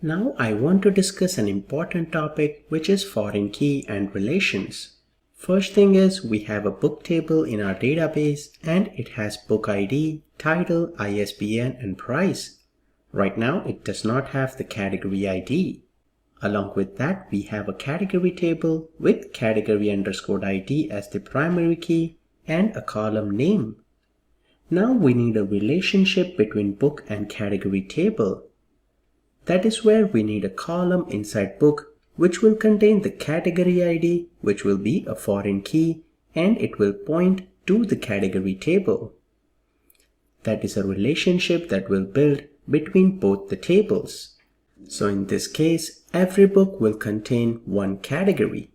Now I want to discuss an important topic, which is foreign key and relations. First thing is, we have a book table in our database and it has book ID, title, ISBN and price. Right now it does not have the category ID. Along with that, we have a category table with category underscore ID as the primary key and a column name. Now we need a relationship between book and category table. That is where we need a column inside book which will contain the category ID, which will be a foreign key, and it will point to the category table. That is a relationship that will build between both the tables. So in this case, every book will contain one category.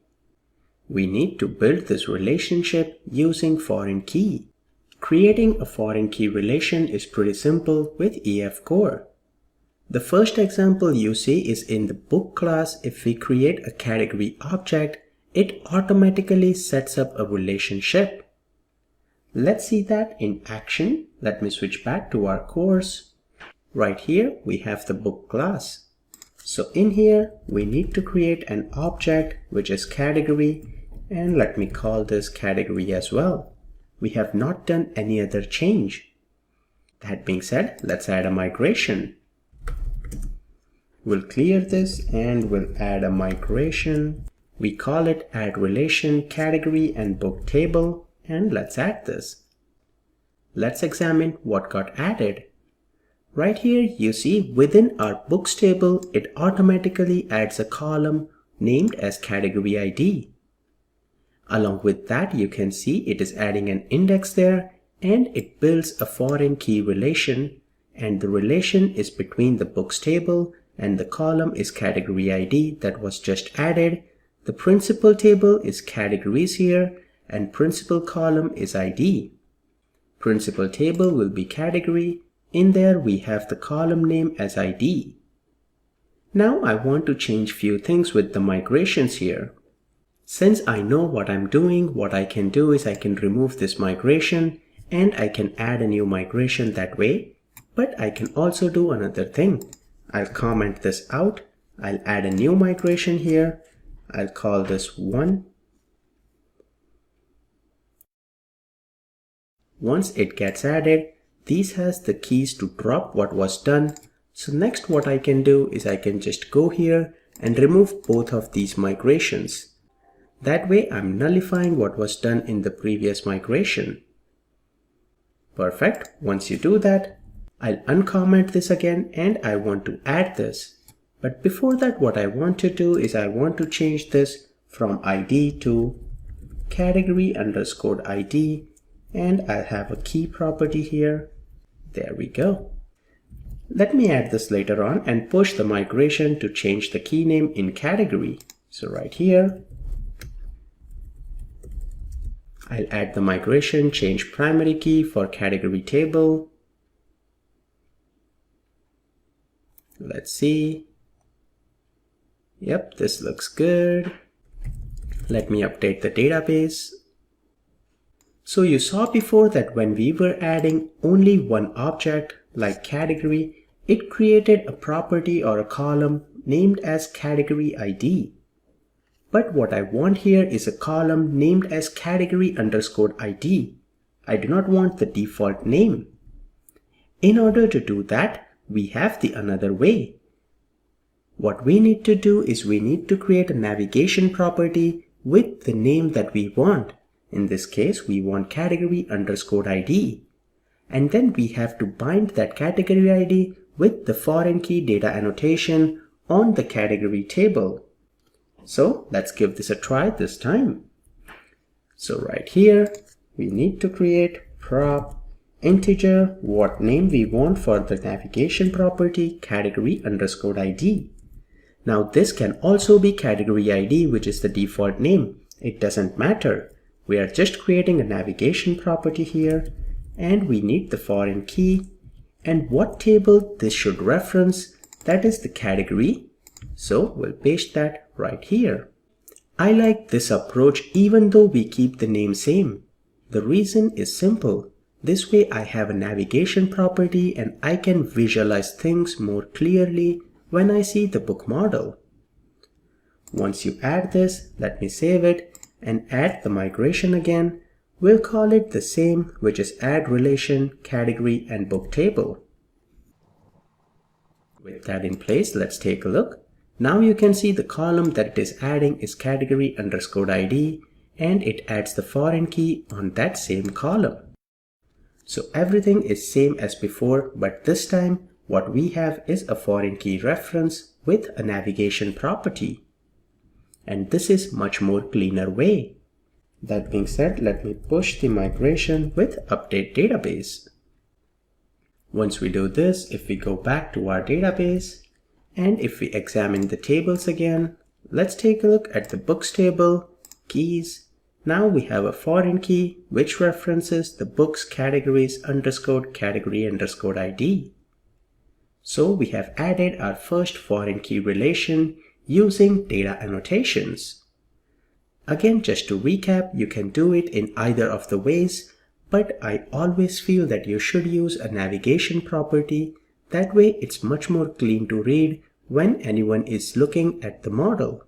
We need to build this relationship using foreign key. Creating a foreign key relation is pretty simple with EF Core. The first example you see is in the book class. If we create a category object, it automatically sets up a relationship. Let's see that in action. Let me switch back to our course. Right here, we have the book class. So in here, we need to create an object which is category, and let me call this category as well. We have not done any other change. That being said, let's add a migration. We'll clear this and we'll add a migration. We call it add relation category and book table, and let's add this. Let's examine what got added. Right here you see within our books table, it automatically adds a column named as category ID. Along with that, you can see it is adding an index there and it builds a foreign key relation, and the relation is between the books table and the column is category ID that was just added. The principal table is categories here and principal column is ID. Principal table will be category. In there we have the column name as ID. Now I want to change few things with the migrations here. Since I know what I'm doing, what I can do is I can remove this migration and I can add a new migration that way. But I can also do another thing. I'll comment this out. I'll add a new migration here. I'll call this 1. Once it gets added, these has the keys to drop what was done. So next what I can do is I can just go here and remove both of these migrations. That way I'm nullifying what was done in the previous migration. Perfect. Once you do that, I'll uncomment this again and I want to add this. But before that, what I want to do is I want to change this from ID to category underscore ID, and I'll have a key property here. There we go. Let me add this later on and push the migration to change the key name in category. So right here, I'll add the migration, change primary key for category table. Let's see. Yep, this looks good. Let me update the database. So you saw before that when we were adding only one object like category, it created a property or a column named as category ID. But what I want here is a column named as category underscore ID. I do not want the default name. In order to do that, we have the another way. What we need to do is we need to create a navigation property with the name that we want. In this case, we want category underscore ID. And then we have to bind that category ID with the foreign key data annotation on the category table. So let's give this a try this time. So right here, we need to create prop integer what name we want for the navigation property category underscore ID. Now this can also be category ID, which is the default name. It doesn't matter. We are just creating a navigation property here and we need the foreign key and what table this should reference, that is the category. So we'll paste that right here. I like this approach even though we keep the name same. The reason is simple. This way I have a navigation property and I can visualize things more clearly when I see the book model. Once you add this, let me save it and add the migration again. We'll call it the same, which is add relation, category, and book table. With that in place, let's take a look. Now you can see the column that it is adding is category_ID, and it adds the foreign key on that same column. So everything is same as before, but this time what we have is a foreign key reference with a navigation property. And this is much more cleaner way. That being said, let me push the migration with update database. Once we do this, if we go back to our database, and if we examine the tables again, let's take a look at the books table, keys. Now we have a foreign key which references the books categories _ category _ ID. So we have added our first foreign key relation using data annotations. Again, just to recap, you can do it in either of the ways, but I always feel that you should use a navigation property. That way it's much more clean to read when anyone is looking at the model.